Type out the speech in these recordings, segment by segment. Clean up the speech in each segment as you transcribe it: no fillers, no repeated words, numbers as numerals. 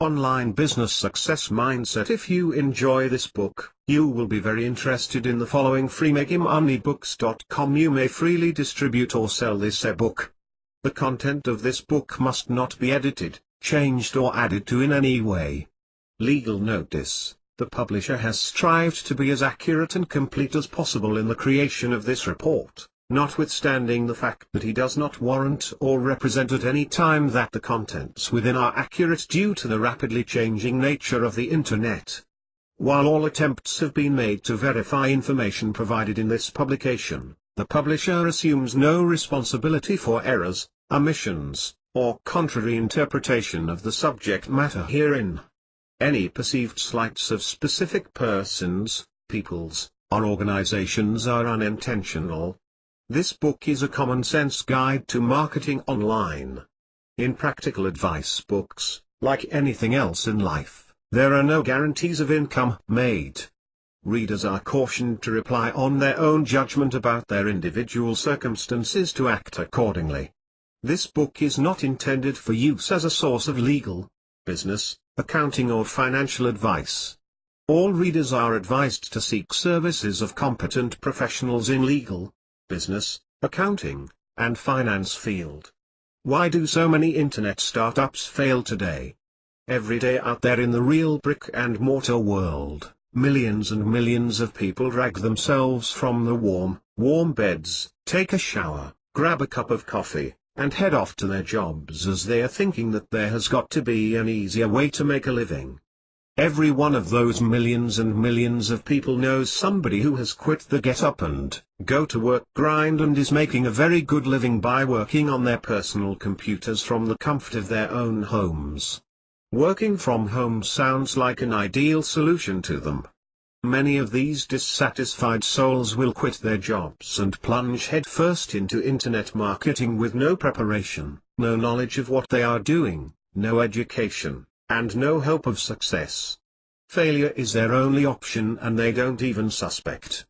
Online Business Success Mindset. If you enjoy this book, you will be very interested in the following. freemakemoney.books.com. You may freely distribute or sell this ebook. The content of this book must not be edited, changed or added to in any way. Legal notice: the publisher has strived to be as accurate and complete as possible in the creation of this report, notwithstanding the fact that he does not warrant or represent at any time that the contents within are accurate due to the rapidly changing nature of the Internet. While all attempts have been made to verify information provided in this publication, the publisher assumes no responsibility for errors, omissions, or contrary interpretation of the subject matter herein. Any perceived slights of specific persons, peoples, or organizations are unintentional. This book is a common-sense guide to marketing online. In practical advice books, like anything else in life, there are no guarantees of income made. Readers are cautioned to rely on their own judgment about their individual circumstances to act accordingly. This book is not intended for use as a source of legal, business, accounting or financial advice. All readers are advised to seek services of competent professionals in legal, business, accounting, and finance field. Why do so many internet startups fail today? Every day out there in the real brick-and-mortar world, millions and millions of people drag themselves from the warm beds, take a shower, grab a cup of coffee, and head off to their jobs as they are thinking that there has got to be an easier way to make a living. Every one of those millions and millions of people knows somebody who has quit the get-up and go-to-work grind and is making a very good living by working on their personal computers from the comfort of their own homes. Working from home sounds like an ideal solution to them. Many of these dissatisfied souls will quit their jobs and plunge headfirst into internet marketing with no preparation, no knowledge of what they are doing, no education, and no hope of success. Failure is their only option and they don't even suspect.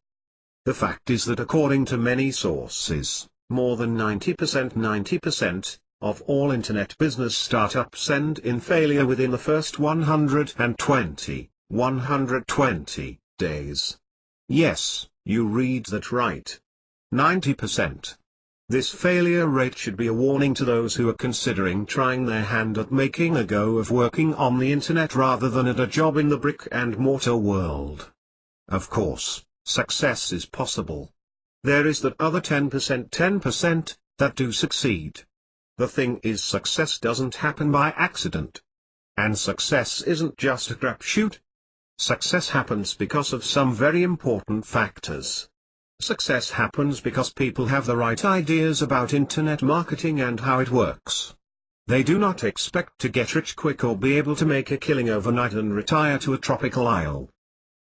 The fact is that according to many sources, more than 90% of all internet business startups end in failure within the first 120 days. Yes, you read that right. 90%. This failure rate should be a warning to those who are considering trying their hand at making a go of working on the internet rather than at a job in the brick-and-mortar world. Of course, success is possible. There is that other 10% that do succeed. The thing is, success doesn't happen by accident. And success isn't just a crapshoot. Success happens because of some very important factors. Success happens because people have the right ideas about internet marketing and how it works. They do not expect to get rich quick or be able to make a killing overnight and retire to a tropical isle.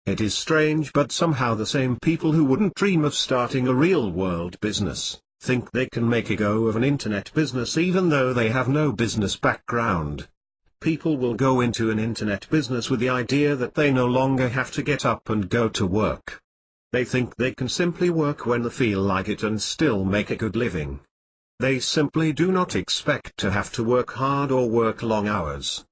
It is strange, but somehow the same people who wouldn't dream of starting a real-world business, think they can make a go of an internet business even though they have no business background. People will go into an internet business with the idea that they no longer have to get up and go to work. They think they can simply work when they feel like it and still make a good living. They simply do not expect to have to work hard or work long hours.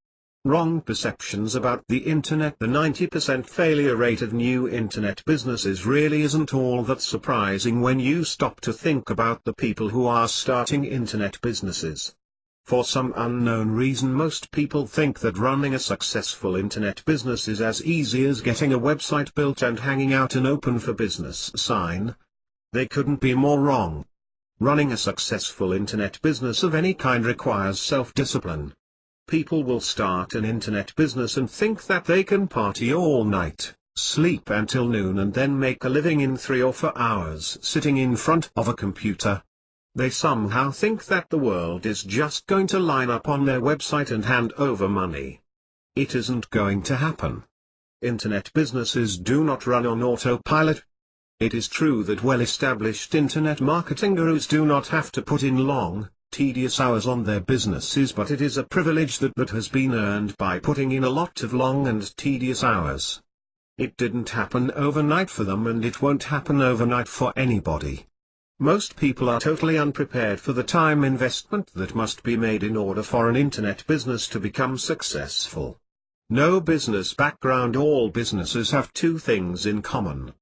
Wrong perceptions about the internet. The 90% failure rate of new internet businesses really isn't all that surprising when you stop to think about the people who are starting internet businesses. For some unknown reason, most people think that running a successful internet business is as easy as getting a website built and hanging out an open for business sign. They couldn't be more wrong. Running a successful internet business of any kind requires self-discipline. People will start an internet business and think that they can party all night, sleep until noon and then make a living in 3 or 4 hours sitting in front of a computer. They somehow think that the world is just going to line up on their website and hand over money. It isn't going to happen. Internet businesses do not run on autopilot. It is true that well-established internet marketing gurus do not have to put in long, tedious hours on their businesses, but it is a privilege that has been earned by putting in a lot of long and tedious hours. It didn't happen overnight for them and it won't happen overnight for anybody. Most people are totally unprepared for the time investment that must be made in order for an internet business to become successful. No business background. All businesses have two things in common.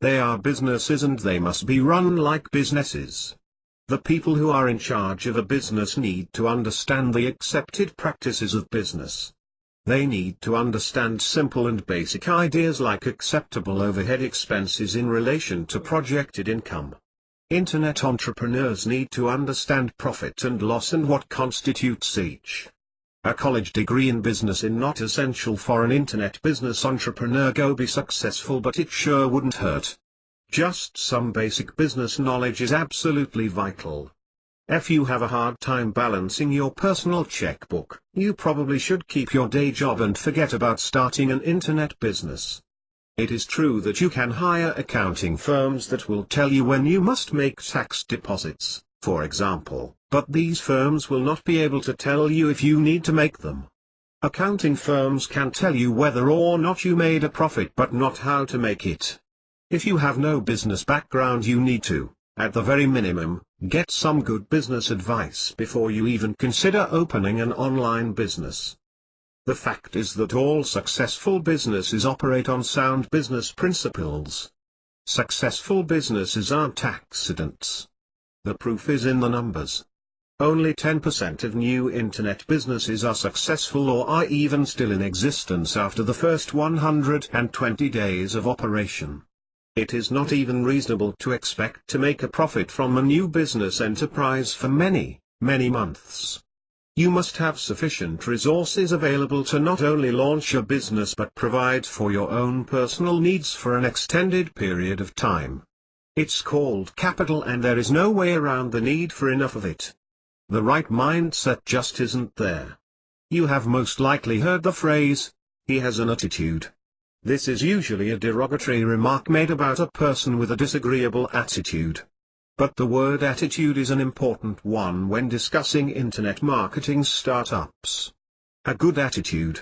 They are businesses and they must be run like businesses. The people who are in charge of a business need to understand the accepted practices of business. They need to understand simple and basic ideas like acceptable overhead expenses in relation to projected income. Internet entrepreneurs need to understand profit and loss and what constitutes each. A college degree in business is not essential for an internet business entrepreneur go be successful, but it sure wouldn't hurt. Just some basic business knowledge is absolutely vital. If you have a hard time balancing your personal checkbook, you probably should keep your day job and forget about starting an internet business. It is true that you can hire accounting firms that will tell you when you must make tax deposits, for example, but these firms will not be able to tell you if you need to make them. Accounting firms can tell you whether or not you made a profit but not how to make it. If you have no business background, you need to, at the very minimum, get some good business advice before you even consider opening an online business. The fact is that all successful businesses operate on sound business principles. Successful businesses aren't accidents. The proof is in the numbers. Only 10% of new internet businesses are successful or are even still in existence after the first 120 days of operation. It is not even reasonable to expect to make a profit from a new business enterprise for many, many months. You must have sufficient resources available to not only launch a business but provide for your own personal needs for an extended period of time. It's called capital and there is no way around the need for enough of it. The right mindset just isn't there. You have most likely heard the phrase, "He has an attitude." This is usually a derogatory remark made about a person with a disagreeable attitude. But the word attitude is an important one when discussing internet marketing startups. A good attitude.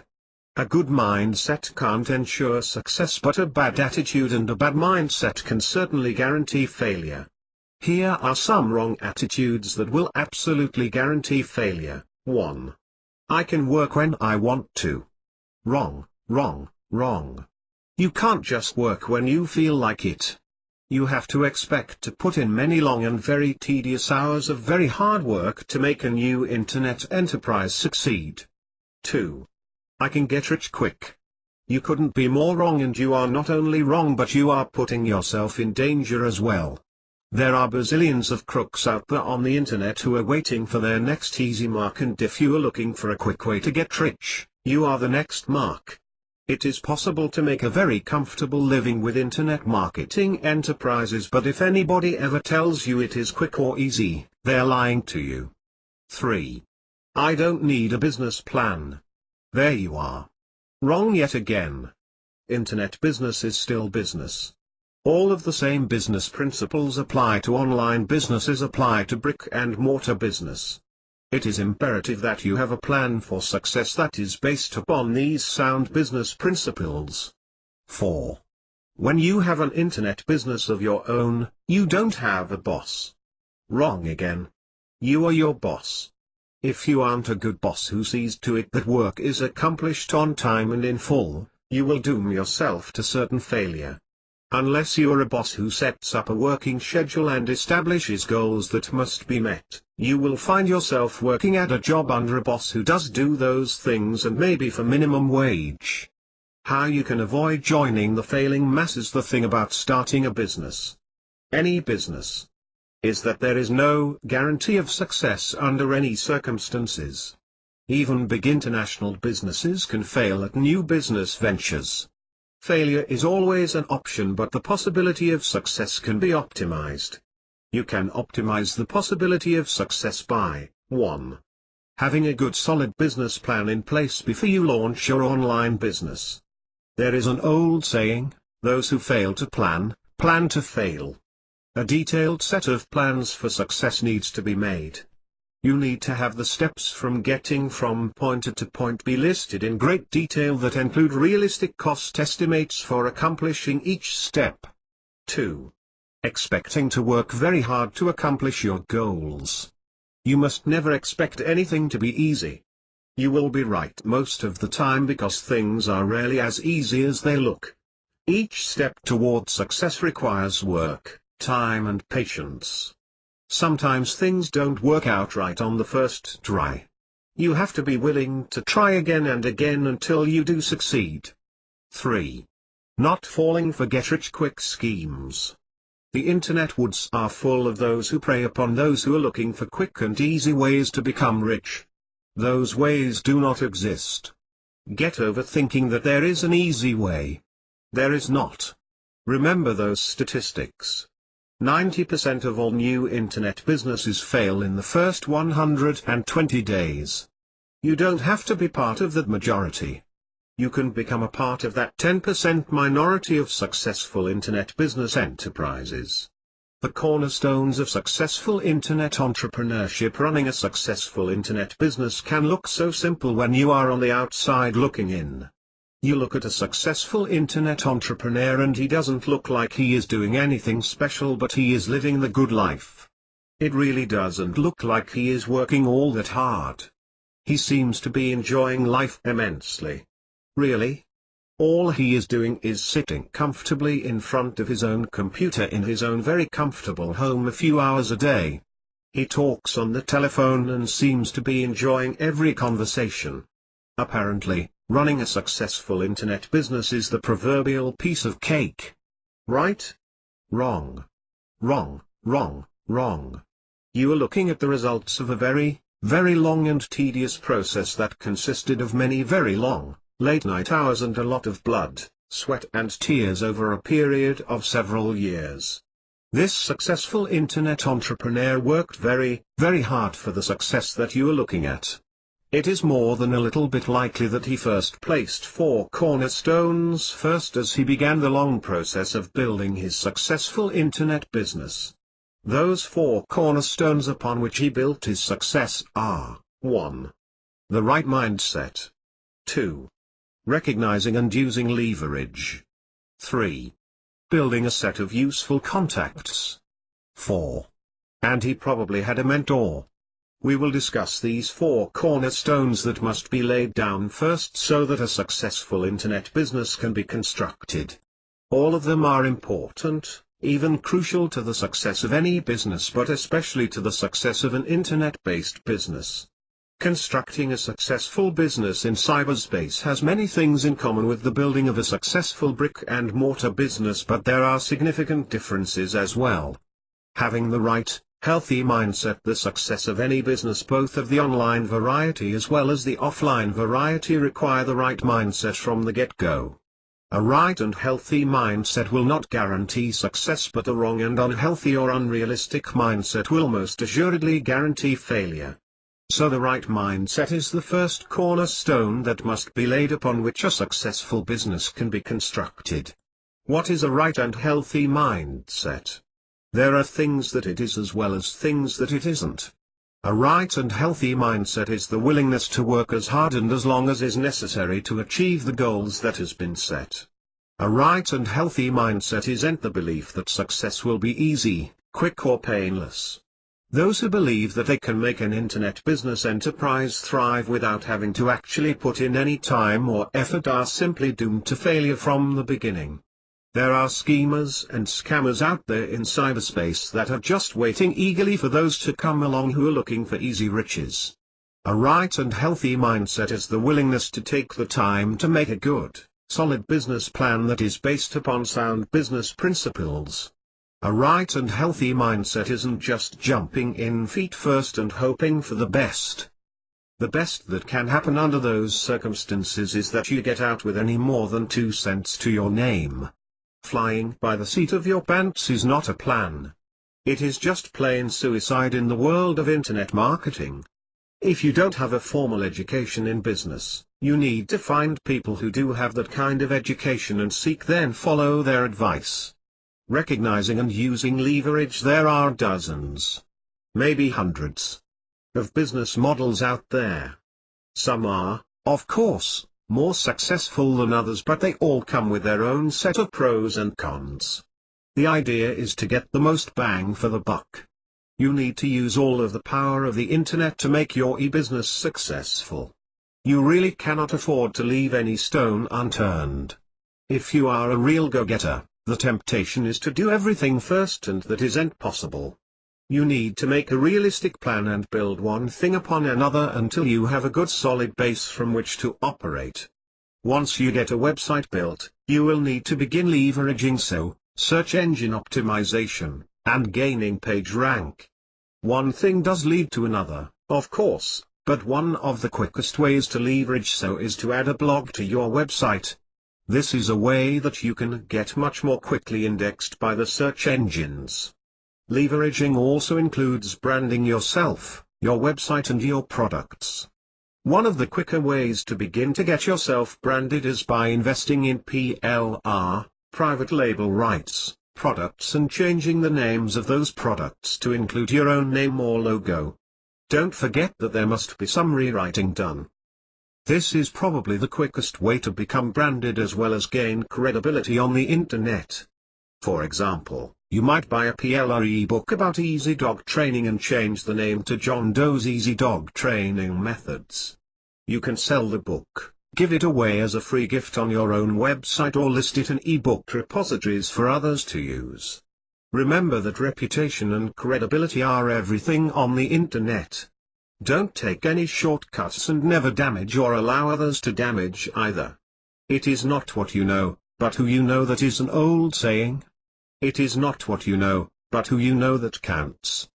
A good mindset can't ensure success, but a bad attitude and a bad mindset can certainly guarantee failure. Here are some wrong attitudes that will absolutely guarantee failure. 1. I can work when I want to. Wrong, wrong, wrong. You can't just work when you feel like it. You have to expect to put in many long and very tedious hours of very hard work to make a new internet enterprise succeed. 2. I can get rich quick. You couldn't be more wrong, and you are not only wrong but you are putting yourself in danger as well. There are bazillions of crooks out there on the internet who are waiting for their next easy mark, and if you are looking for a quick way to get rich, you are the next mark. It is possible to make a very comfortable living with internet marketing enterprises, but if anybody ever tells you it is quick or easy, they're lying to you. 3. I don't need a business plan. There you are. Wrong yet again. Internet business is still business. All of the same business principles apply to online businesses apply to brick and mortar business. It is imperative that you have a plan for success that is based upon these sound business principles. 4. When you have an internet business of your own, you don't have a boss. Wrong again. You are your boss. If you aren't a good boss who sees to it that work is accomplished on time and in full, you will doom yourself to certain failure. Unless you are a boss who sets up a working schedule and establishes goals that must be met, you will find yourself working at a job under a boss who does do those things and maybe for minimum wage. How you can avoid joining the failing mass is the thing about starting a business. Any business. Is that there is no guarantee of success under any circumstances. Even big international businesses can fail at new business ventures. Failure is always an option, but the possibility of success can be optimized. You can optimize the possibility of success by 1. Having a good solid business plan in place before you launch your online business. There is an old saying, those who fail to plan, plan to fail. A detailed set of plans for success needs to be made. You need to have the steps from getting from point A to point B listed in great detail that include realistic cost estimates for accomplishing each step. 2. Expecting to work very hard to accomplish your goals. You must never expect anything to be easy. You will be right most of the time because things are rarely as easy as they look. Each step toward success requires work, time and patience. Sometimes things don't work out right on the first try. You have to be willing to try again and again until you do succeed. 3. Not falling for get-rich-quick schemes. The internet woods are full of those who prey upon those who are looking for quick and easy ways to become rich. Those ways do not exist. Get over thinking that there is an easy way. There is not. Remember those statistics. 90% of all new internet businesses fail in the first 120 days. You don't have to be part of that majority. You can become a part of that 10% minority of successful internet business enterprises. The cornerstones of successful internet entrepreneurship. Running a successful internet business can look so simple when you are on the outside looking in. You look at a successful internet entrepreneur and he doesn't look like he is doing anything special, but he is living the good life. It really doesn't look like he is working all that hard. He seems to be enjoying life immensely. Really? All he is doing is sitting comfortably in front of his own computer in his own very comfortable home a few hours a day. He talks on the telephone and seems to be enjoying every conversation. Apparently, running a successful internet business is the proverbial piece of cake. Right? Wrong. Wrong, wrong, wrong. You are looking at the results of a very, very long and tedious process that consisted of many very long, late-night hours and a lot of blood, sweat and tears over a period of several years. This successful internet entrepreneur worked very, very hard for the success that you are looking at. It is more than a little bit likely that he first placed 4 cornerstones first as he began the long process of building his successful internet business. Those 4 cornerstones upon which he built his success are: 1. The right mindset. 2. Recognizing and using leverage. 3. Building a set of useful contacts. 4. And he probably had a mentor. We will discuss these 4 cornerstones that must be laid down first so that a successful internet business can be constructed. All of them are important, even crucial to the success of any business, but especially to the success of an internet-based business. Constructing a successful business in cyberspace has many things in common with the building of a successful brick-and-mortar business, but there are significant differences as well. Having the right, healthy mindset. The success of any business, both of the online variety as well as the offline variety, require the right mindset from the get-go. A right and healthy mindset will not guarantee success, but a wrong and unhealthy or unrealistic mindset will most assuredly guarantee failure. So the right mindset is the first cornerstone that must be laid upon which a successful business can be constructed. What is a right and healthy mindset? There are things that it is as well as things that it isn't. A right and healthy mindset is the willingness to work as hard and as long as is necessary to achieve the goals that has been set. A right and healthy mindset isn't the belief that success will be easy, quick or painless. Those who believe that they can make an internet business enterprise thrive without having to actually put in any time or effort are simply doomed to failure from the beginning. There are schemers and scammers out there in cyberspace that are just waiting eagerly for those to come along who are looking for easy riches. A right and healthy mindset is the willingness to take the time to make a good, solid business plan that is based upon sound business principles. A right and healthy mindset isn't just jumping in feet first and hoping for the best. The best that can happen under those circumstances is that you get out with any more than 2 cents to your name. Flying by the seat of your pants is not a plan. It is just plain suicide in the world of internet marketing. If you don't have a formal education in business, you need to find people who do have that kind of education and then follow their advice. Recognizing and using leverage. There are dozens, maybe hundreds, of business models out there. Some are, of course, more successful than others, but they all come with their own set of pros and cons. The idea is to get the most bang for the buck. You need to use all of the power of the internet to make your e-business successful. You really cannot afford to leave any stone unturned. If you are a real go-getter, the temptation is to do everything first, and that isn't possible. You need to make a realistic plan and build one thing upon another until you have a good solid base from which to operate. Once you get a website built, you will need to begin leveraging SEO, search engine optimization, and gaining page rank. One thing does lead to another, of course, but one of the quickest ways to leverage SEO is to add a blog to your website. This is a way that you can get much more quickly indexed by the search engines. Leveraging also includes branding yourself, your website and your products. One of the quicker ways to begin to get yourself branded is by investing in PLR, private label rights, products, and changing the names of those products to include your own name or logo. Don't forget that there must be some rewriting done. This is probably the quickest way to become branded as well as gain credibility on the internet. For example, you might buy a PLR ebook about easy dog training and change the name to John Doe's Easy Dog Training Methods. You can sell the book, give it away as a free gift on your own website, or list it in ebook repositories for others to use. Remember that reputation and credibility are everything on the internet. Don't take any shortcuts and never damage or allow others to damage either. It is not what you know, but who you know, that is an old saying. It is not what you know, but who you know that counts.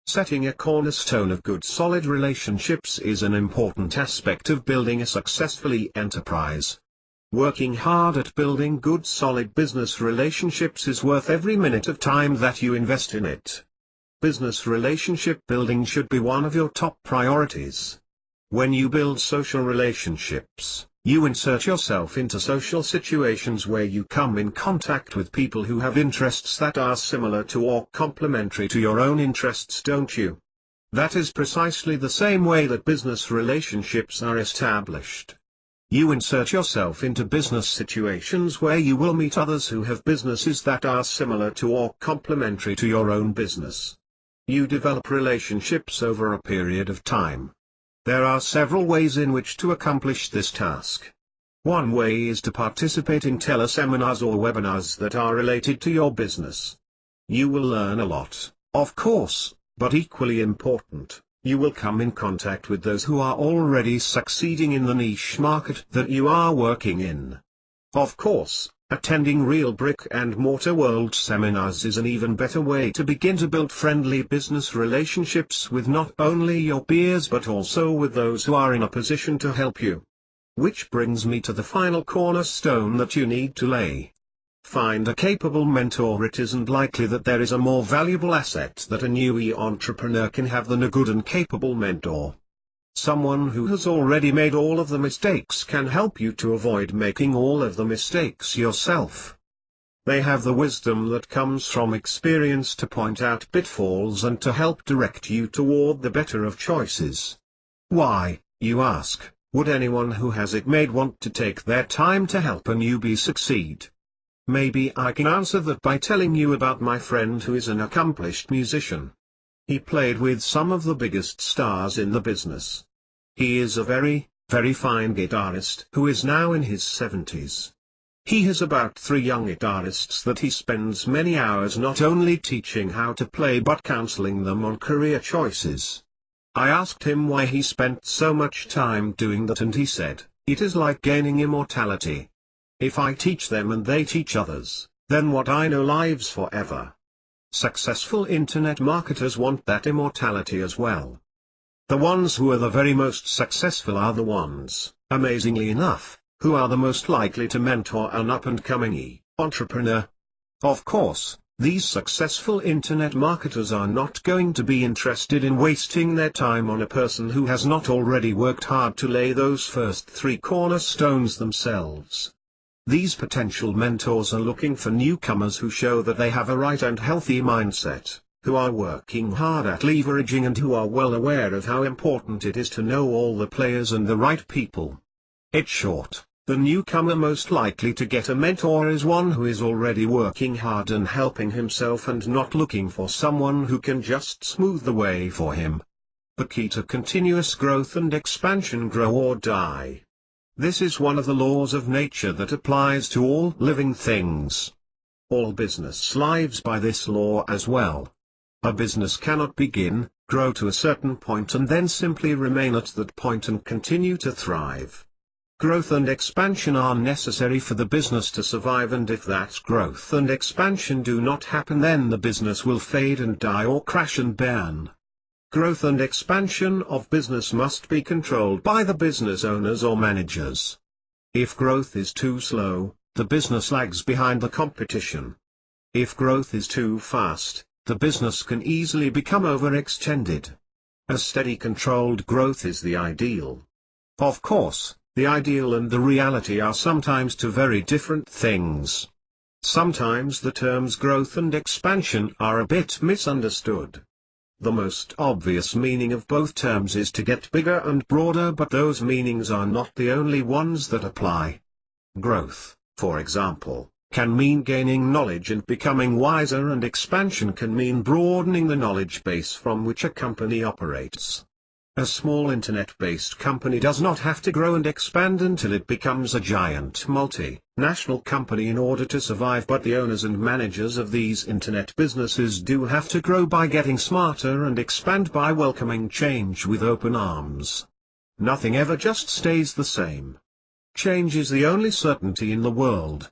Setting a cornerstone of good solid relationships is an important aspect of building a successful enterprise. Working hard at building good solid business relationships is worth every minute of time that you invest in it. Business relationship building should be one of your top priorities. When you build social relationships, you insert yourself into social situations where you come in contact with people who have interests that are similar to or complementary to your own interests, don't you? That is precisely the same way that business relationships are established. You insert yourself into business situations where you will meet others who have businesses that are similar to or complementary to your own business. You develop relationships over a period of time. There are several ways in which to accomplish this task. One way is to participate in teleseminars or webinars that are related to your business. You will learn a lot, of course, but equally important, you will come in contact with those who are already succeeding in the niche market that you are working in. Of course, attending real brick-and-mortar world seminars is an even better way to begin to build friendly business relationships with not only your peers but also with those who are in a position to help you. Which brings me to the final cornerstone that you need to lay. Find a capable mentor. It isn't likely that there is a more valuable asset that a new entrepreneur can have than a good and capable mentor. Someone who has already made all of the mistakes can help you to avoid making all of the mistakes yourself. They have the wisdom that comes from experience to point out pitfalls and to help direct you toward the better of choices. Why, you ask, would anyone who has it made want to take their time to help a newbie succeed? Maybe I can answer that by telling you about my friend who is an accomplished musician. He played with some of the biggest stars in the business. He is a very, very fine guitarist who is now in his 70s. He has about 3 young guitarists that he spends many hours not only teaching how to play but counseling them on career choices. I asked him why he spent so much time doing that, and he said, "It is like gaining immortality. If I teach them and they teach others, then what I know lives forever." Successful internet marketers want that immortality as well. The ones who are the very most successful are the ones, amazingly enough, who are the most likely to mentor an up-and-coming entrepreneur. Of course, these successful internet marketers are not going to be interested in wasting their time on a person who has not already worked hard to lay those first 3 cornerstones themselves. These potential mentors are looking for newcomers who show that they have a right and healthy mindset, who are working hard at leveraging and who are well aware of how important it is to know all the players and the right people. In short, the newcomer most likely to get a mentor is one who is already working hard and helping himself and not looking for someone who can just smooth the way for him. The key to continuous growth and expansion: grow or die. This is one of the laws of nature that applies to all living things. All business lives by this law as well. A business cannot begin, grow to a certain point and then simply remain at that point and continue to thrive. Growth and expansion are necessary for the business to survive, and if that growth and expansion do not happen, then the business will fade and die or crash and burn. Growth and expansion of business must be controlled by the business owners or managers. If growth is too slow, the business lags behind the competition. If growth is too fast, the business can easily become overextended. A steady controlled growth is the ideal. Of course, the ideal and the reality are sometimes two very different things. Sometimes the terms growth and expansion are a bit misunderstood. The most obvious meaning of both terms is to get bigger and broader, but those meanings are not the only ones that apply. Growth, for example, can mean gaining knowledge and becoming wiser, and expansion can mean broadening the knowledge base from which a company operates. A small internet-based company does not have to grow and expand until it becomes a giant multi-national company in order to survive, but the owners and managers of these internet businesses do have to grow by getting smarter and expand by welcoming change with open arms. Nothing ever just stays the same. Change is the only certainty in the world.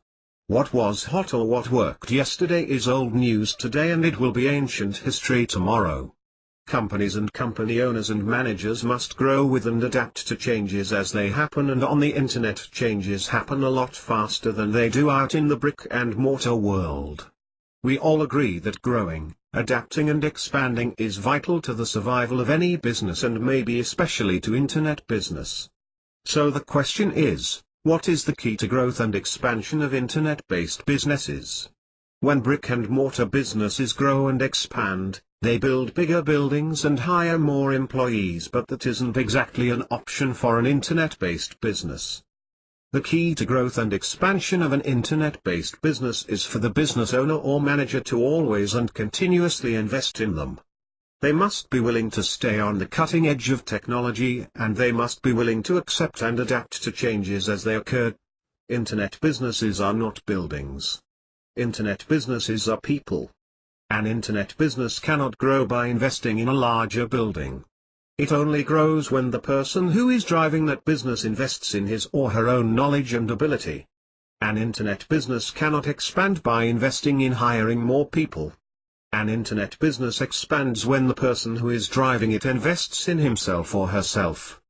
What was hot or what worked yesterday is old news today, and it will be ancient history tomorrow. Companies and company owners and managers must grow with and adapt to changes as they happen, and on the internet changes happen a lot faster than they do out in the brick-and-mortar world. We all agree that growing, adapting and expanding is vital to the survival of any business, and maybe especially to internet business. So the question is, what is the key to growth and expansion of internet-based businesses? When brick-and-mortar businesses grow and expand, they build bigger buildings and hire more employees, but that isn't exactly an option for an internet-based business. The key to growth and expansion of an internet-based business is for the business owner or manager to always and continuously invest in them. They must be willing to stay on the cutting edge of technology, and they must be willing to accept and adapt to changes as they occur. Internet businesses are not buildings. Internet businesses are people. An internet business cannot grow by investing in a larger building. It only grows when the person who is driving that business invests in his or her own knowledge and ability. An internet business cannot expand by investing in hiring more people. An internet business expands when the person who is driving it invests in himself or herself.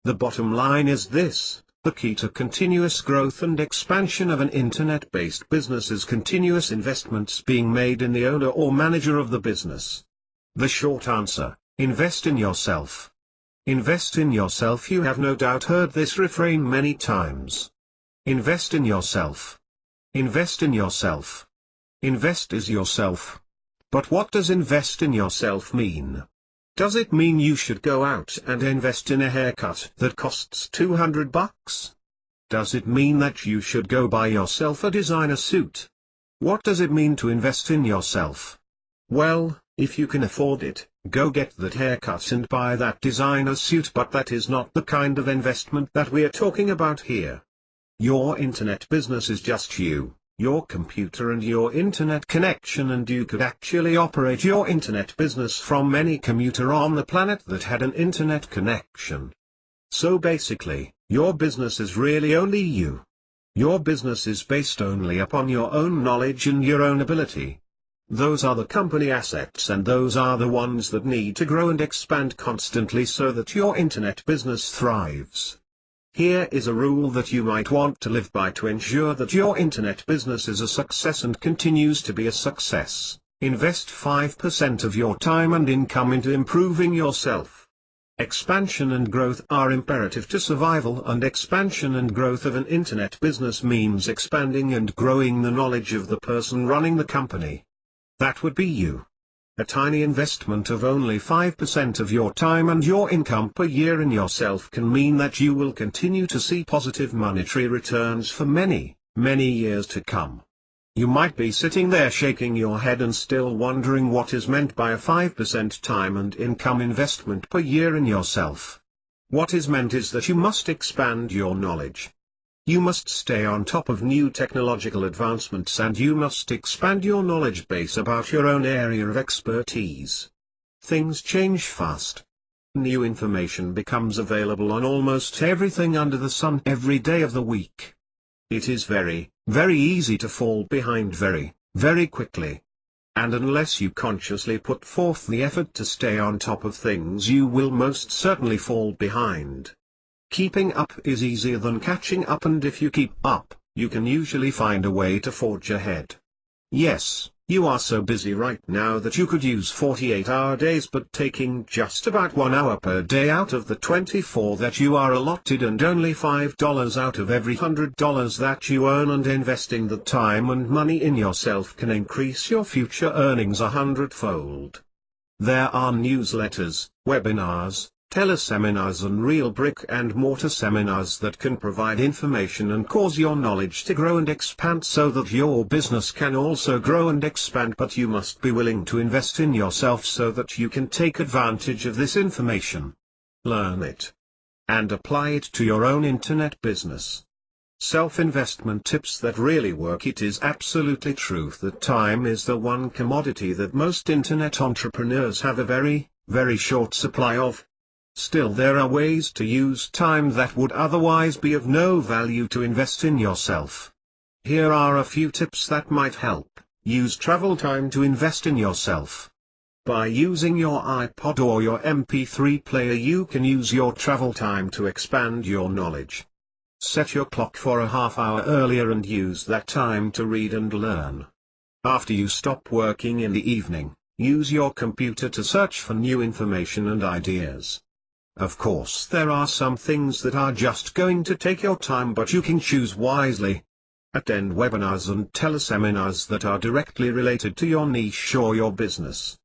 The bottom line is this: the key to continuous growth and expansion of an internet-based business is continuous investments being made in the owner or manager of the business. The short answer: invest in yourself. Invest in yourself. You have no doubt heard this refrain many times. Invest in yourself. Invest in yourself. Invest is yourself. But what does invest in yourself mean? Does it mean you should go out and invest in a haircut that costs $200? Does it mean that you should go buy yourself a designer suit? What does it mean to invest in yourself? Well, if you can afford it, go get that haircut and buy that designer suit, but that is not the kind of investment that we are talking about here. Your internet business is just you, your computer and your internet connection, and you could actually operate your internet business from any commuter on the planet that had an internet connection. So basically, your business is really only you. Your business is based only upon your own knowledge and your own ability. Those are the company assets, and those are the ones that need to grow and expand constantly so that your internet business thrives. Here is a rule that you might want to live by to ensure that your internet business is a success and continues to be a success. Invest 5% of your time and income into improving yourself. Expansion and growth are imperative to survival, and expansion and growth of an internet business means expanding and growing the knowledge of the person running the company. That would be you. A tiny investment of only 5% of your time and your income per year in yourself can mean that you will continue to see positive monetary returns for many, many years to come. You might be sitting there shaking your head and still wondering what is meant by a 5% time and income investment per year in yourself. What is meant is that you must expand your knowledge. You must stay on top of new technological advancements and you must expand your knowledge base about your own area of expertise. Things change fast. New information becomes available on almost everything under the sun every day of the week. It is very, very easy to fall behind very, very quickly. And unless you consciously put forth the effort to stay on top of things, you will most certainly fall behind. Keeping up is easier than catching up, and if you keep up, you can usually find a way to forge ahead. Yes, you are so busy right now that you could use 48-hour days, but taking just about 1 hour per day out of the 24 that you are allotted and only $5 out of every $100 that you earn and investing the time and money in yourself can increase your future earnings 100-fold. There are newsletters, webinars, teleseminars and real brick-and-mortar seminars that can provide information and cause your knowledge to grow and expand so that your business can also grow and expand, but you must be willing to invest in yourself so that you can take advantage of this information. Learn it. And apply it to your own internet business. Self-investment tips that really work. It is absolutely true that time is the one commodity that most internet entrepreneurs have a very, very short supply of. Still, there are ways to use time that would otherwise be of no value to invest in yourself. Here are a few tips that might help. Use travel time to invest in yourself. By using your iPod or your MP3 player, you can use your travel time to expand your knowledge. Set your clock for a half hour earlier and use that time to read and learn. After you stop working in the evening, use your computer to search for new information and ideas. Of course, there are some things that are just going to take your time, but you can choose wisely. Attend webinars and teleseminars that are directly related to your niche or your business.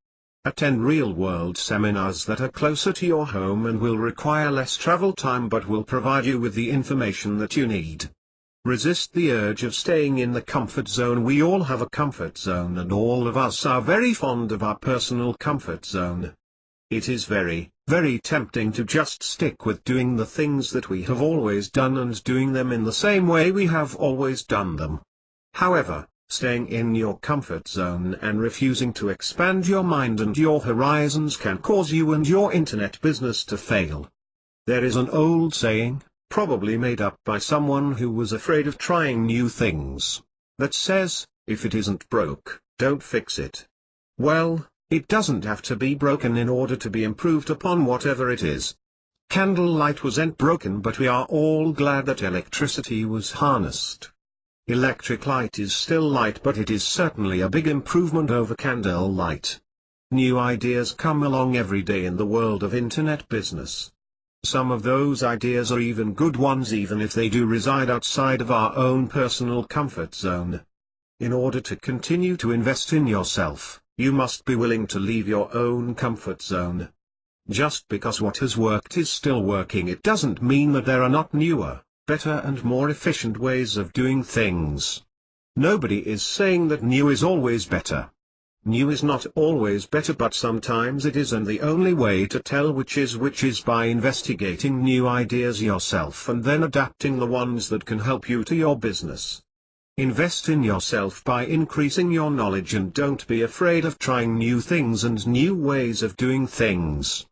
Attend real-world seminars that are closer to your home and will require less travel time but will provide you with the information that you need. Resist the urge of staying in the comfort zone. We all have a comfort zone and all of us are very fond of our personal comfort zone. It is very, very tempting to just stick with doing the things that we have always done and doing them in the same way we have always done them. However, staying in your comfort zone and refusing to expand your mind and your horizons can cause you and your internet business to fail. There is an old saying, probably made up by someone who was afraid of trying new things, that says, if it isn't broke, don't fix it. Well, it doesn't have to be broken in order to be improved upon, whatever it is. Candlelight wasn't broken, but we are all glad that electricity was harnessed. Electric light is still light, but it is certainly a big improvement over candlelight. New ideas come along every day in the world of internet business. Some of those ideas are even good ones, even if they do reside outside of our own personal comfort zone. In order to continue to invest in yourself, you must be willing to leave your own comfort zone. Just because what has worked is still working, it doesn't mean that there are not newer, better and more efficient ways of doing things. Nobody is saying that new is always better. New is not always better, but sometimes it is, and the only way to tell which is by investigating new ideas yourself and then adapting the ones that can help you to your business. Invest in yourself by increasing your knowledge and don't be afraid of trying new things and new ways of doing things.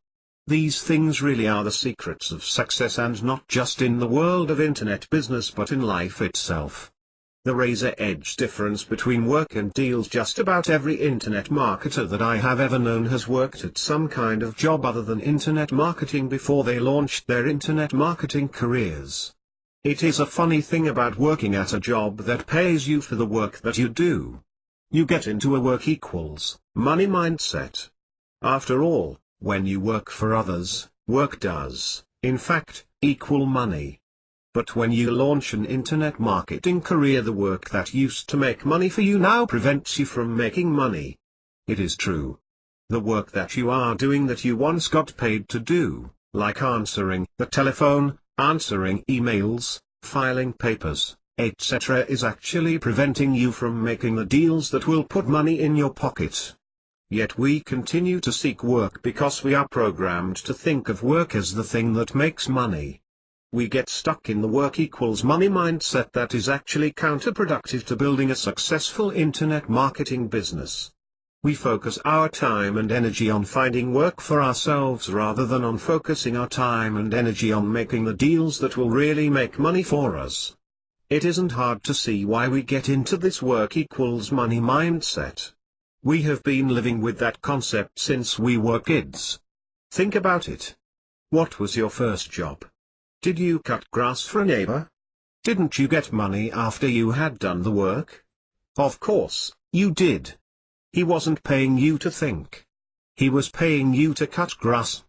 These things really are the secrets of success, and not just in the world of internet business but in life itself. The razor-edge difference between work and deals. Just about every internet marketer that I have ever known has worked at some kind of job other than internet marketing before they launched their internet marketing careers. It is a funny thing about working at a job that pays you for the work that you do. You get into a work equals money mindset. After all, when you work for others, work does, in fact, equal money. But when you launch an internet marketing career, the work that used to make money for you now prevents you from making money. It is true. The work that you are doing that you once got paid to do, like answering the telephone, answering emails, filing papers, etc. is actually preventing you from making the deals that will put money in your pocket. Yet we continue to seek work because we are programmed to think of work as the thing that makes money. We get stuck in the work equals money mindset that is actually counterproductive to building a successful internet marketing business. We focus our time and energy on finding work for ourselves rather than on focusing our time and energy on making the deals that will really make money for us. It isn't hard to see why we get into this work equals money mindset. We have been living with that concept since we were kids. Think about it. What was your first job? Did you cut grass for a neighbor? Didn't you get money after you had done the work? Of course, you did. He wasn't paying you to think. He was paying you to cut grass.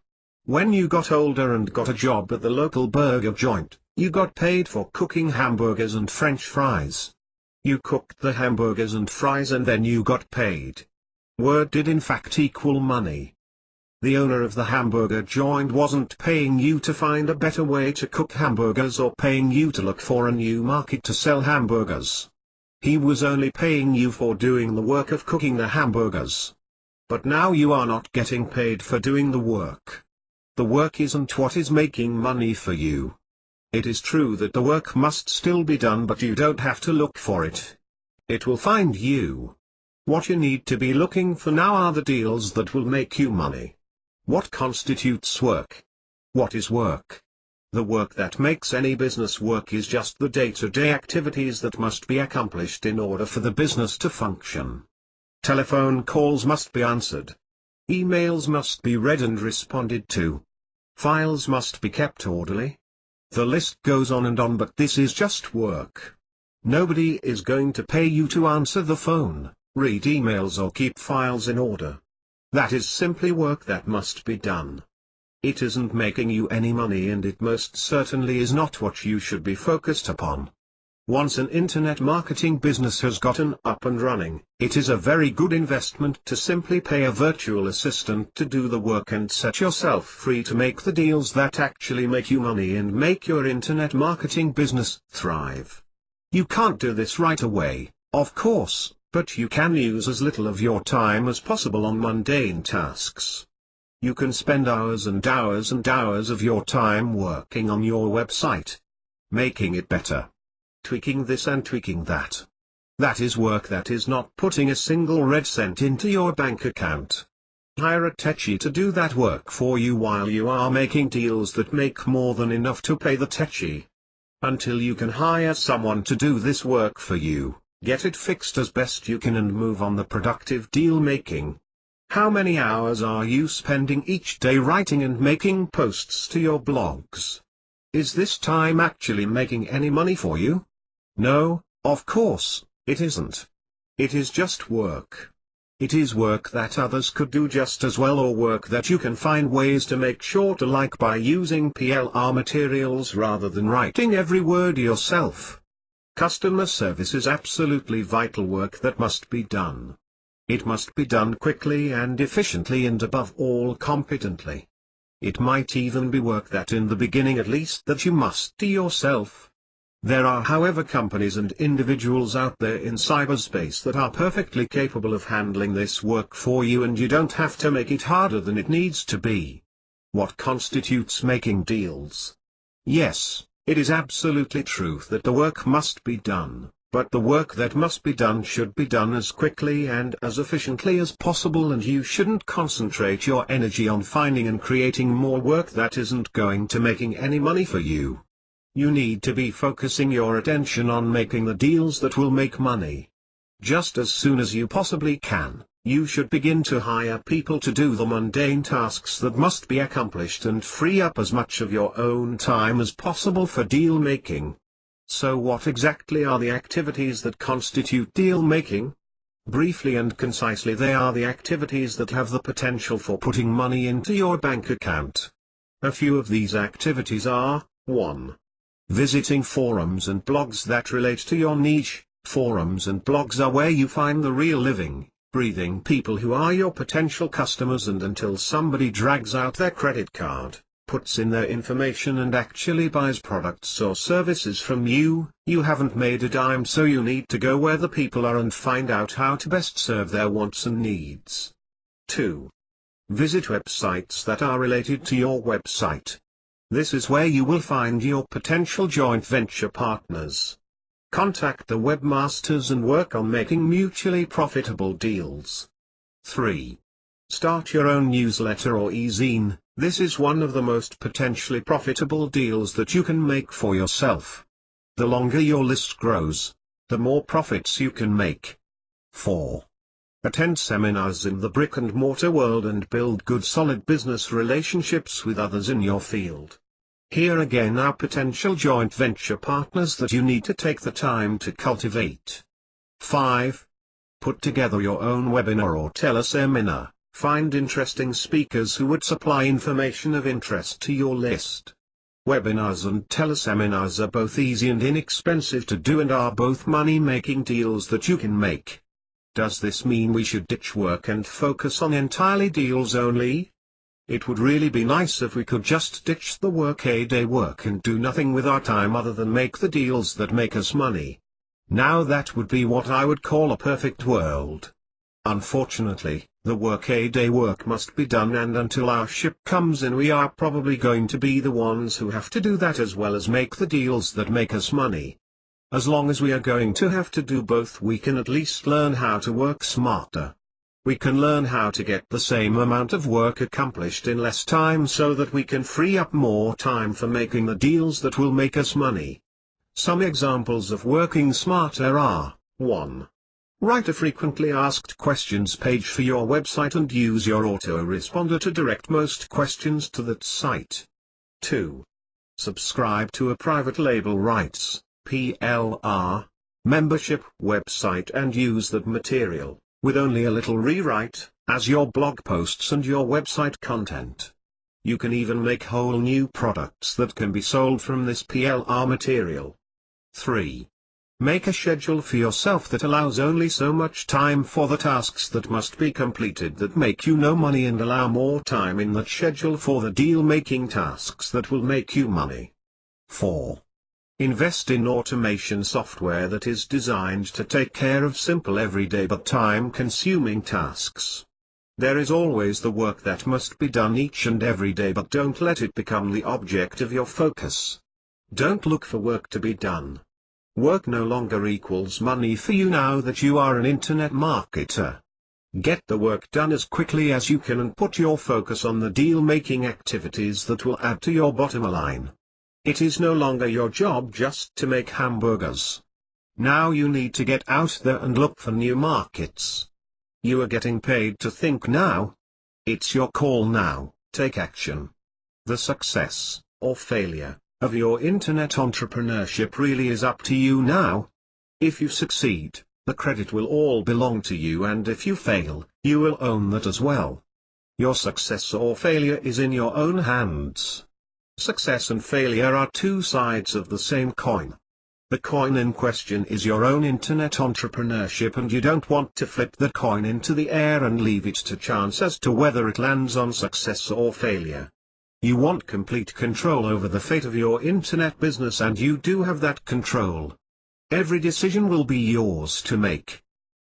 When you got older and got a job at the local burger joint, you got paid for cooking hamburgers and French fries. You cooked the hamburgers and fries and then you got paid. Word did in fact equal money. The owner of the hamburger joint wasn't paying you to find a better way to cook hamburgers or paying you to look for a new market to sell hamburgers. He was only paying you for doing the work of cooking the hamburgers. But now you are not getting paid for doing the work. The work isn't what is making money for you. It is true that the work must still be done, but you don't have to look for it. It will find you. What you need to be looking for now are the deals that will make you money. What constitutes work? What is work? The work that makes any business work is just the day-to-day activities that must be accomplished in order for the business to function. Telephone calls must be answered. Emails must be read and responded to. Files must be kept orderly. The list goes on, but this is just work. Nobody is going to pay you to answer the phone, read emails or keep files in order. That is simply work that must be done. It isn't making you any money, and it most certainly is not what you should be focused upon. Once an internet marketing business has gotten up and running, it is a very good investment to simply pay a virtual assistant to do the work and set yourself free to make the deals that actually make you money and make your internet marketing business thrive. You can't do this right away, of course, but you can use as little of your time as possible on mundane tasks. You can spend hours and hours and hours of your time working on your website, making it better, tweaking this and tweaking that. That is work that is not putting a single red cent into your bank account. Hire a techie to do that work for you while you are making deals that make more than enough to pay the techie. Until you can hire someone to do this work for you, get it fixed as best you can and move on the productive deal making. How many hours are you spending each day writing and making posts to your blogs? Is this time actually making any money for you? No, of course, it isn't. It is just work. It is work that others could do just as well, or work that you can find ways to make shorter, like by using PLR materials rather than writing every word yourself. Customer service is absolutely vital work that must be done. It must be done quickly and efficiently and above all competently. It might even be work that in the beginning at least that you must do yourself. There are however companies and individuals out there in cyberspace that are perfectly capable of handling this work for you, and you don't have to make it harder than it needs to be. What constitutes making deals? Yes, it is absolutely true that the work must be done. But the work that must be done should be done as quickly and as efficiently as possible, and you shouldn't concentrate your energy on finding and creating more work that isn't going to making any money for you. You need to be focusing your attention on making the deals that will make money. Just as soon as you possibly can, you should begin to hire people to do the mundane tasks that must be accomplished and free up as much of your own time as possible for deal making. So what exactly are the activities that constitute deal making? Briefly and concisely, they are the activities that have the potential for putting money into your bank account. A few of these activities are: 1. Visiting forums and blogs that relate to your niche. Forums and blogs are where you find the real living, breathing people who are your potential customers, and until somebody drags out their credit card, puts in their information and actually buys products or services from you, you haven't made a dime, so you need to go where the people are and find out how to best serve their wants and needs. 2. Visit websites that are related to your website. This is where you will find your potential joint venture partners. Contact the webmasters and work on making mutually profitable deals. 3. Start your own newsletter or e-zine. This is one of the most potentially profitable deals that you can make for yourself. The longer your list grows, the more profits you can make. 4. Attend seminars in the brick-and-mortar world and build good solid business relationships with others in your field. Here again are potential joint venture partners that you need to take the time to cultivate. 5. Put together your own webinar or teleseminar. Find interesting speakers who would supply information of interest to your list. Webinars and teleseminars are both easy and inexpensive to do and are both money-making deals that you can make. Does this mean we should ditch work and focus on entirely deals only? It would really be nice if we could just ditch the work-a-day work and do nothing with our time other than make the deals that make us money. Now that would be what I would call a perfect world. Unfortunately, the work-a-day work must be done, and until our ship comes in we are probably going to be the ones who have to do that as well as make the deals that make us money. As long as we are going to have to do both, we can at least learn how to work smarter. We can learn how to get the same amount of work accomplished in less time so that we can free up more time for making the deals that will make us money. Some examples of working smarter are: 1. Write a frequently asked questions page for your website and use your autoresponder to direct most questions to that site. 2. Subscribe to a private label rights (PLR) membership website and use that material, with only a little rewrite, as your blog posts and your website content. You can even make whole new products that can be sold from this PLR material. 3. Make a schedule for yourself that allows only so much time for the tasks that must be completed that make you no money, and allow more time in that schedule for the deal-making tasks that will make you money. 4. Invest in automation software that is designed to take care of simple everyday but time-consuming tasks. There is always the work that must be done each and every day, but don't let it become the object of your focus. Don't look for work to be done. Work no longer equals money for you now that you are an internet marketer. Get the work done as quickly as you can and put your focus on the deal-making activities that will add to your bottom line. It is no longer your job just to make hamburgers. Now you need to get out there and look for new markets. You are getting paid to think now. It's your call now. Take action. The success, or failure, of your internet entrepreneurship really is up to you now. If you succeed, the credit will all belong to you, and if you fail, you will own that as well. Your success or failure is in your own hands. Success and failure are two sides of the same coin. The coin in question is your own internet entrepreneurship, and you don't want to flip the coin into the air and leave it to chance as to whether it lands on success or failure. You want complete control over the fate of your internet business, and you do have that control. Every decision will be yours to make.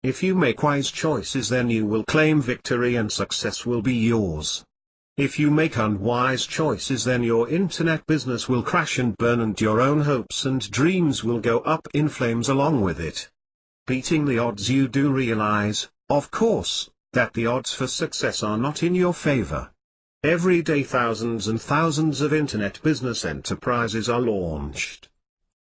If you make wise choices, then you will claim victory and success will be yours. If you make unwise choices, then your internet business will crash and burn, and your own hopes and dreams will go up in flames along with it. Beating the odds, you do realize, of course, that the odds for success are not in your favor. Every day thousands and thousands of internet business enterprises are launched.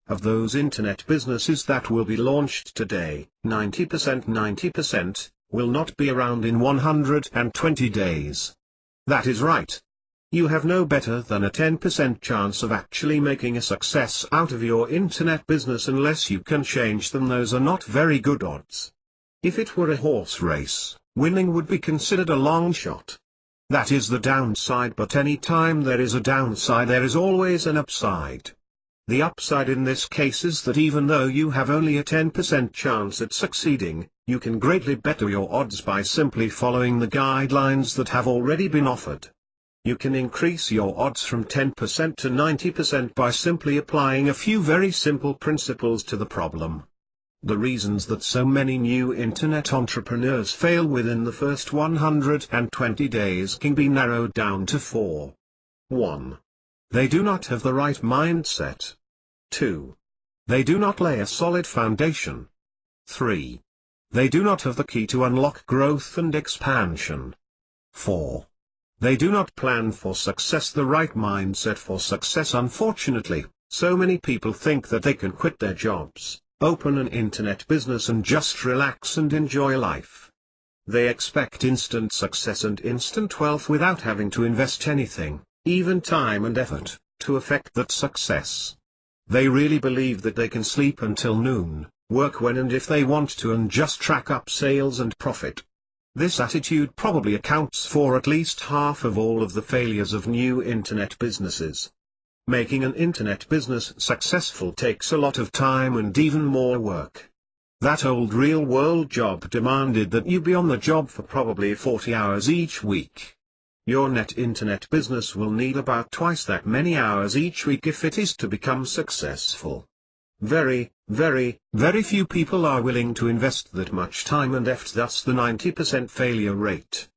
Of those internet businesses that will be launched today, 90% will not be around in 120 days. That is right. You have no better than a 10% chance of actually making a success out of your internet business unless you can change them. Those are not very good odds. If it were a horse race, winning would be considered a long shot. That is the downside, but any time there is a downside, there is always an upside. The upside in this case is that even though you have only a 10% chance at succeeding, you can greatly better your odds by simply following the guidelines that have already been offered. You can increase your odds from 10% to 90% by simply applying a few very simple principles to the problem. The reasons that so many new internet entrepreneurs fail within the first 120 days can be narrowed down to 4. 1. They do not have the right mindset. 2. They do not lay a solid foundation. 3. They do not have the key to unlock growth and expansion. 4. They do not plan for success. The right mindset for success. Unfortunately, so many people think that they can quit their jobs, open an internet business and just relax and enjoy life. They expect instant success and instant wealth without having to invest anything, even time and effort, to effect that success. They really believe that they can sleep until noon, work when and if they want to, and just track up sales and profit. This attitude probably accounts for at least half of all of the failures of new internet businesses. Making an internet business successful takes a lot of time and even more work. That old real-world job demanded that you be on the job for probably 40 hours each week. Your net internet business will need about twice that many hours each week if it is to become successful. Very few people are willing to invest that much time and effort, thus the 90% failure rate.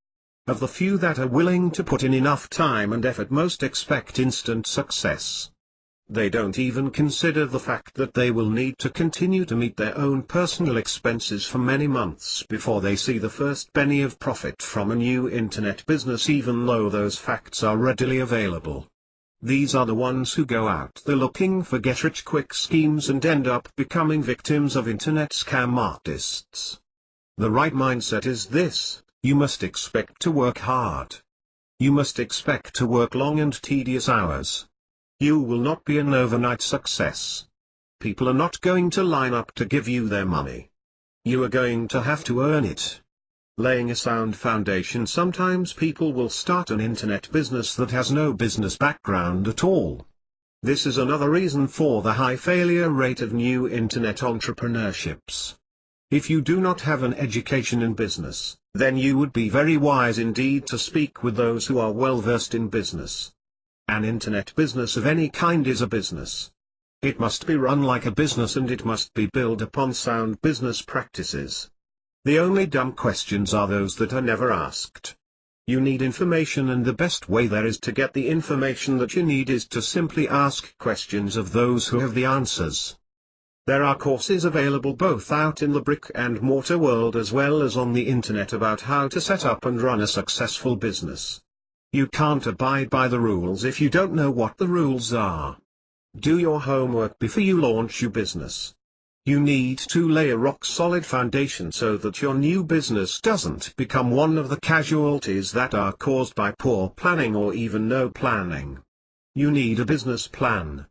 Of the few that are willing to put in enough time and effort, most expect instant success. They don't even consider the fact that they will need to continue to meet their own personal expenses for many months before they see the first penny of profit from a new internet business, even though those facts are readily available. These are the ones who go out there looking for get-rich-quick schemes and end up becoming victims of internet scam artists. The right mindset is this: you must expect to work hard. You must expect to work long and tedious hours. You will not be an overnight success. People are not going to line up to give you their money. You are going to have to earn it. Laying a sound foundation. Sometimes people will start an internet business that has no business background at all. This is another reason for the high failure rate of new internet entrepreneurships. If you do not have an education in business, then you would be very wise indeed to speak with those who are well versed in business. An internet business of any kind is a business. It must be run like a business and it must be built upon sound business practices. The only dumb questions are those that are never asked. You need information, and the best way there is to get the information that you need is to simply ask questions of those who have the answers. There are courses available both out in the brick-and-mortar world as well as on the internet about how to set up and run a successful business. You can't abide by the rules if you don't know what the rules are. Do your homework before you launch your business. You need to lay a rock-solid foundation so that your new business doesn't become one of the casualties that are caused by poor planning or even no planning. You need a business plan.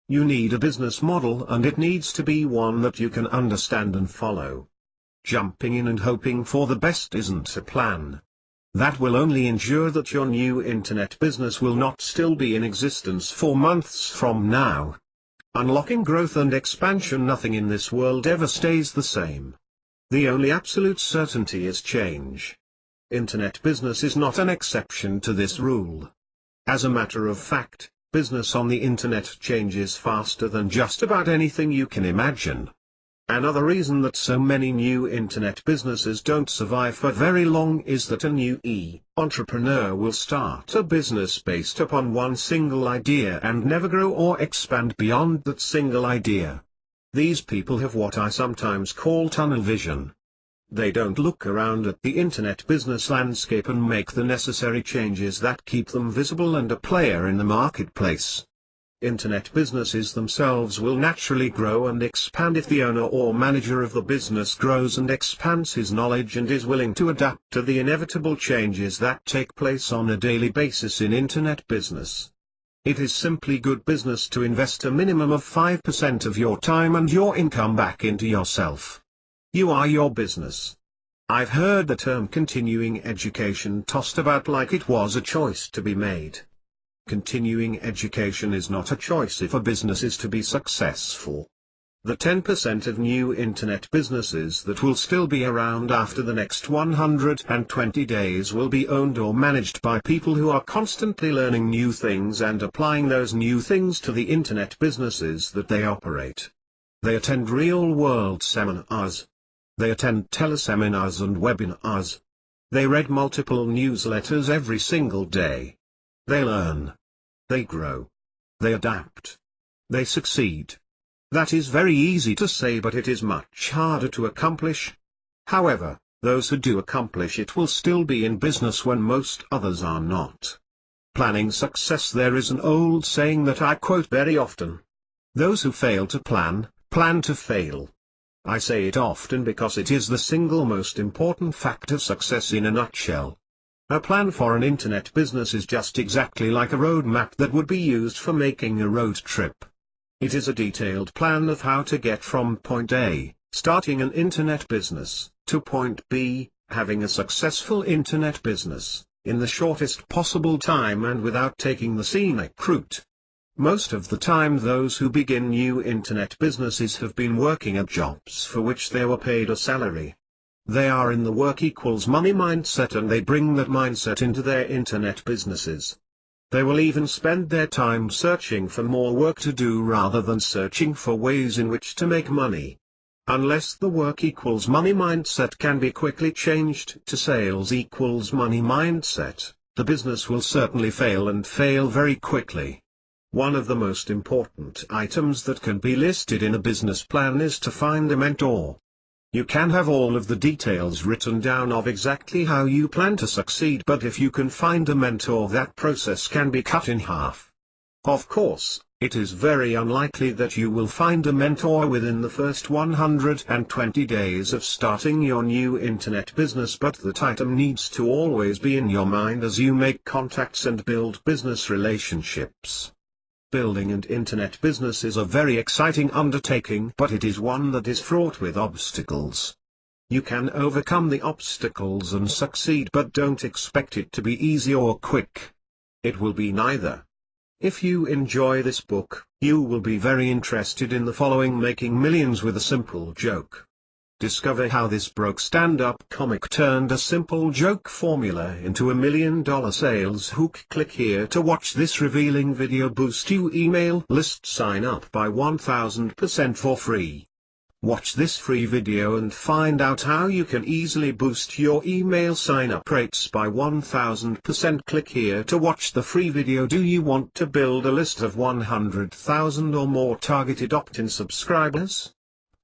You need a business model, and it needs to be one that you can understand and follow. Jumping in and hoping for the best isn't a plan. That will only ensure that your new internet business will not still be in existence 4 months from now. Unlocking growth and expansion. Nothing in this world ever stays the same. The only absolute certainty is change. Internet business is not an exception to this rule. As a matter of fact, business on the internet changes faster than just about anything you can imagine. Another reason that so many new internet businesses don't survive for very long is that a new entrepreneur will start a business based upon one single idea and never grow or expand beyond that single idea. These people have what I sometimes call tunnel vision. They don't look around at the internet business landscape and make the necessary changes that keep them visible and a player in the marketplace. Internet businesses themselves will naturally grow and expand if the owner or manager of the business grows and expands his knowledge and is willing to adapt to the inevitable changes that take place on a daily basis in internet business. It is simply good business to invest a minimum of 5% of your time and your income back into yourself. You are your business. I've heard the term continuing education tossed about like it was a choice to be made. Continuing education is not a choice if a business is to be successful. The 10% of new internet businesses that will still be around after the next 120 days will be owned or managed by people who are constantly learning new things and applying those new things to the internet businesses that they operate. They attend real-world seminars. They attend teleseminars and webinars. They read multiple newsletters every single day. They learn. They grow. They adapt. They succeed. That is very easy to say, but it is much harder to accomplish. However, those who do accomplish it will still be in business when most others are not. Planning success. There is an old saying that I quote very often. Those who fail to plan to fail. I say it often because it is the single most important fact of success in a nutshell. A plan for an internet business is just exactly like a road map that would be used for making a road trip. It is a detailed plan of how to get from point A, starting an internet business, to point B, having a successful internet business, in the shortest possible time and without taking the scenic route. Most of the time those who begin new internet businesses have been working at jobs for which they were paid a salary. They are in the work equals money mindset, and they bring that mindset into their internet businesses. They will even spend their time searching for more work to do rather than searching for ways in which to make money. Unless the work equals money mindset can be quickly changed to sales equals money mindset, the business will certainly fail, and fail very quickly. One of the most important items that can be listed in a business plan is to find a mentor. You can have all of the details written down of exactly how you plan to succeed, but if you can find a mentor, that process can be cut in half. Of course, it is very unlikely that you will find a mentor within the first 120 days of starting your new internet business, but that item needs to always be in your mind as you make contacts and build business relationships. Building an internet business is a very exciting undertaking, but it is one that is fraught with obstacles. You can overcome the obstacles and succeed, but don't expect it to be easy or quick. It will be neither. If you enjoy this book, you will be very interested in the following: Making Millions with a Simple Joke. Discover how this broke stand-up comic turned a simple joke formula into $1 million sales hook. Click here to watch this revealing video. Boost your email list. Sign up by 1000% for free. Watch this free video and find out how you can easily boost your email sign-up rates by 1000%. Click here to watch the free video. Do you want to build a list of 100,000 or more targeted opt-in subscribers?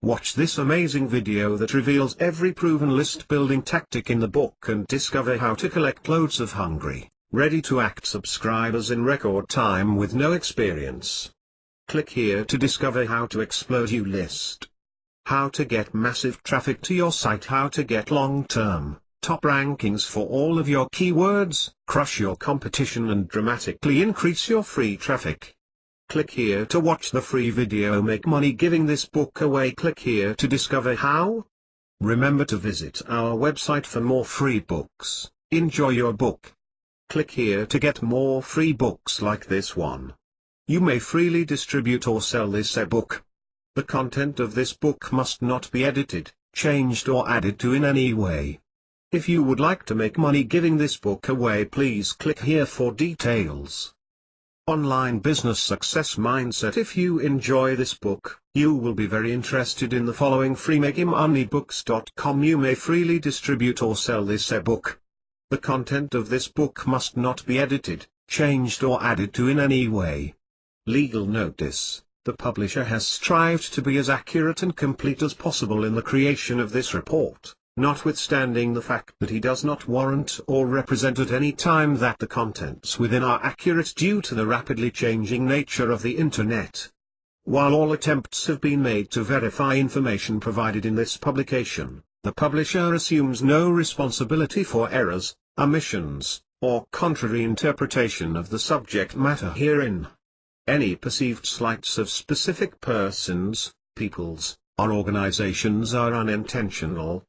Watch this amazing video that reveals every proven list building tactic in the book and discover how to collect loads of hungry, ready-to-act subscribers in record time with no experience. Click here to discover how to explode your list. How to get massive traffic to your site. How to get long-term, top rankings for all of your keywords, crush your competition and dramatically increase your free traffic. Click here to watch the free video. Make money giving this book away. Click here to discover how. Remember to visit our website for more free books. Enjoy your book. Click here to get more free books like this one. You may freely distribute or sell this ebook. The content of this book must not be edited, changed or added to in any way. If you would like to make money giving this book away, please click here for details. Online Business Success Mindset. If you enjoy this book, you will be very interested in the following: freemakemonleybooks.com. You may freely distribute or sell this ebook. The content of this book must not be edited, changed or added to in any way. Legal notice: the publisher has strived to be as accurate and complete as possible in the creation of this report, notwithstanding the fact that he does not warrant or represent at any time that the contents within are accurate due to the rapidly changing nature of the Internet. While all attempts have been made to verify information provided in this publication, the publisher assumes no responsibility for errors, omissions, or contrary interpretation of the subject matter herein. Any perceived slights of specific persons, peoples, or organizations are unintentional.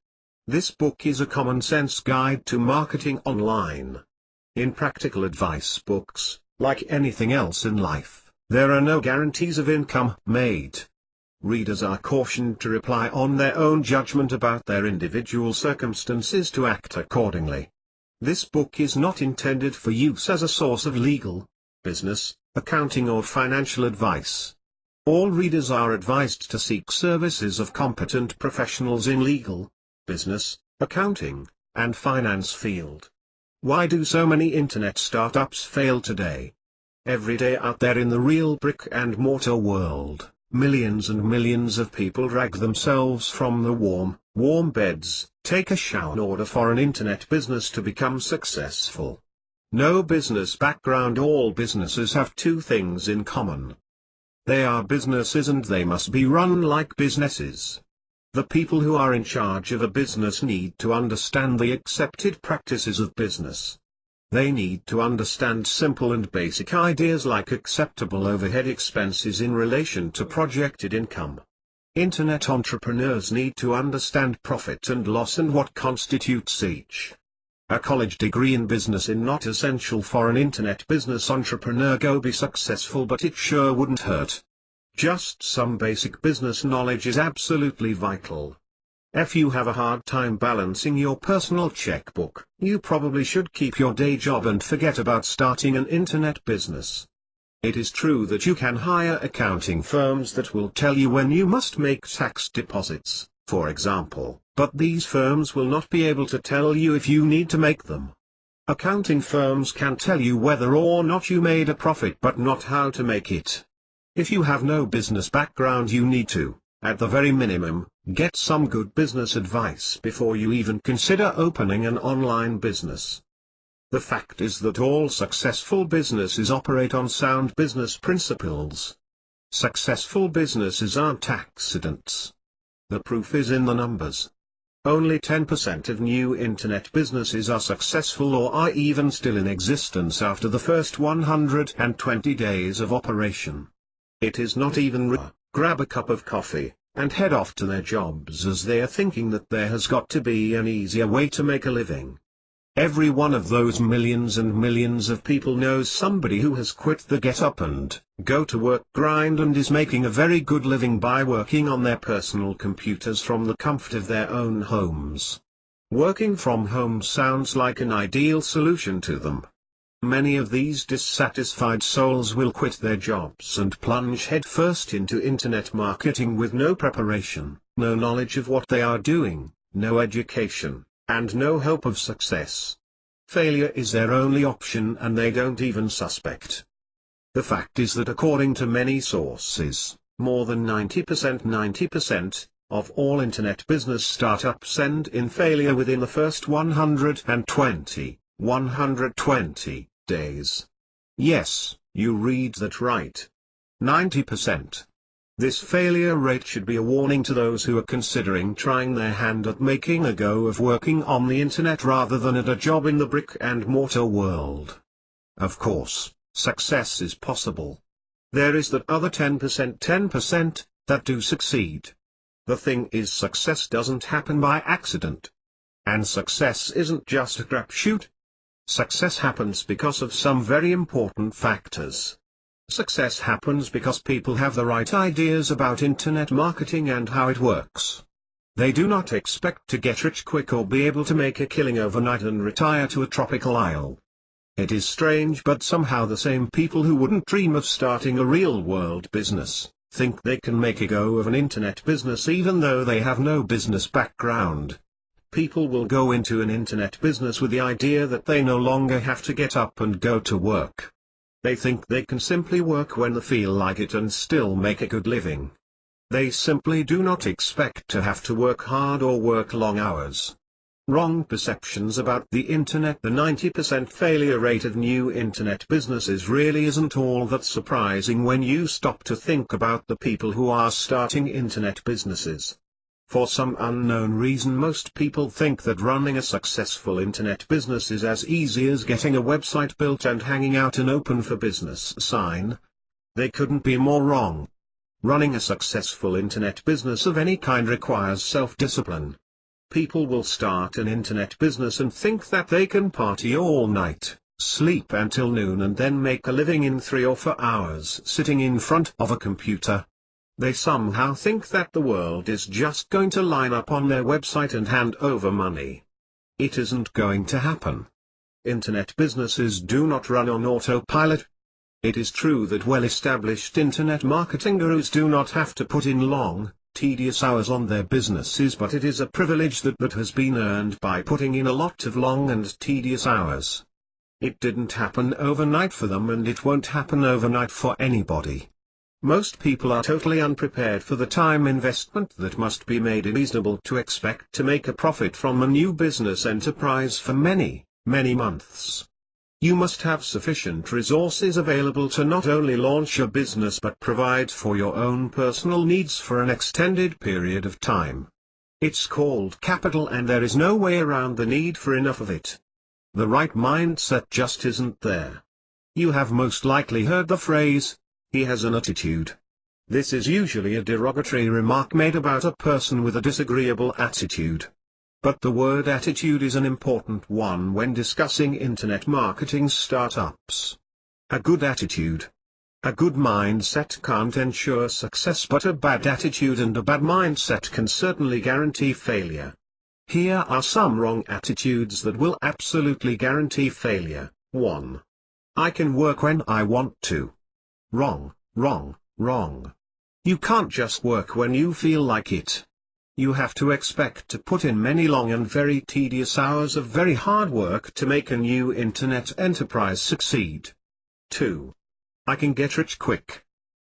This book is a common-sense guide to marketing online. In practical advice books, like anything else in life, there are no guarantees of income made. Readers are cautioned to rely on their own judgment about their individual circumstances to act accordingly. This book is not intended for use as a source of legal, business, accounting or financial advice. All readers are advised to seek services of competent professionals in legal, business, accounting, and finance field. Why do so many internet startups fail today? Every day out there in the real brick-and-mortar world, millions and millions of people drag themselves from the warm beds, take a shower in order for an internet business to become successful. No business background. All businesses have two things in common. They are businesses and they must be run like businesses. The people who are in charge of a business need to understand the accepted practices of business. They need to understand simple and basic ideas like acceptable overhead expenses in relation to projected income. Internet entrepreneurs need to understand profit and loss and what constitutes each. A college degree in business is not essential for an internet business entrepreneur go be successful, but it sure wouldn't hurt. Just some basic business knowledge is absolutely vital. If you have a hard time balancing your personal checkbook, you probably should keep your day job and forget about starting an internet business. It is true that you can hire accounting firms that will tell you when you must make tax deposits, for example, but these firms will not be able to tell you if you need to make them. Accounting firms can tell you whether or not you made a profit but not how to make it. If you have no business background, you need to, at the very minimum, get some good business advice before you even consider opening an online business. The fact is that all successful businesses operate on sound business principles. Successful businesses aren't accidents. The proof is in the numbers. Only 10% of new internet businesses are successful or are even still in existence after the first 120 days of operation. It is not even grab a cup of coffee, and head off to their jobs as they are thinking that there has got to be an easier way to make a living. Every one of those millions and millions of people knows somebody who has quit the get up and go to work grind and is making a very good living by working on their personal computers from the comfort of their own homes. Working from home sounds like an ideal solution to them. Many of these dissatisfied souls will quit their jobs and plunge headfirst into internet marketing with no preparation, no knowledge of what they are doing, no education, and no hope of success. Failure is their only option and they don't even suspect. The fact is that according to many sources, more than 90% of all internet business startups end in failure within the first 120 days. Yes, you read that right. 90%. This failure rate should be a warning to those who are considering trying their hand at making a go of working on the internet rather than at a job in the brick-and-mortar world. Of course, success is possible. There is that other 10% that do succeed. The thing is, success doesn't happen by accident. And success isn't just a crapshoot. Success happens because of some very important factors. Success happens because people have the right ideas about internet marketing and how it works. They do not expect to get rich quick or be able to make a killing overnight and retire to a tropical isle. It is strange, but somehow the same people who wouldn't dream of starting a real-world business, think they can make a go of an internet business even though they have no business background. People will go into an internet business with the idea that they no longer have to get up and go to work. They think they can simply work when they feel like it and still make a good living. They simply do not expect to have to work hard or work long hours. Wrong perceptions about the internet. The 90% failure rate of new internet businesses really isn't all that surprising when you stop to think about the people who are starting internet businesses. For some unknown reason, most people think that running a successful internet business is as easy as getting a website built and hanging out an open for business sign. They couldn't be more wrong. Running a successful internet business of any kind requires self-discipline. People will start an internet business and think that they can party all night, sleep until noon and then make a living in 3 or 4 hours sitting in front of a computer. They somehow think that the world is just going to line up on their website and hand over money. It isn't going to happen. Internet businesses do not run on autopilot. It is true that well-established internet marketing gurus do not have to put in long, tedious hours on their businesses, but it is a privilege that has been earned by putting in a lot of long and tedious hours. It didn't happen overnight for them, and it won't happen overnight for anybody. Most people are totally unprepared for the time investment that must be made. It is reasonable to expect to make a profit from a new business enterprise for many, many months. You must have sufficient resources available to not only launch a business but provide for your own personal needs for an extended period of time. It's called capital, and there is no way around the need for enough of it. The right mindset just isn't there. You have most likely heard the phrase, "He has an attitude." This is usually a derogatory remark made about a person with a disagreeable attitude. But the word attitude is an important one when discussing internet marketing startups. A good attitude. A good mindset can't ensure success, but a bad attitude and a bad mindset can certainly guarantee failure. Here are some wrong attitudes that will absolutely guarantee failure. 1. I can work when I want to. Wrong, wrong, wrong. You can't just work when you feel like it. You have to expect to put in many long and very tedious hours of very hard work to make a new internet enterprise succeed. 2. I can get rich quick.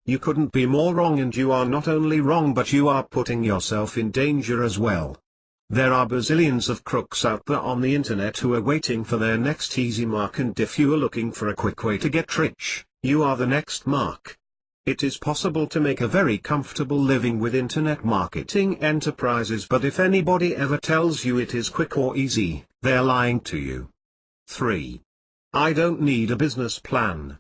You couldn't be more wrong, and you are not only wrong but you are putting yourself in danger as well. There are bazillions of crooks out there on the internet who are waiting for their next easy mark, and if you are looking for a quick way to get rich, you are the next mark. It is possible to make a very comfortable living with internet marketing enterprises, but if anybody ever tells you it is quick or easy, they're lying to you. 3. I don't need a business plan.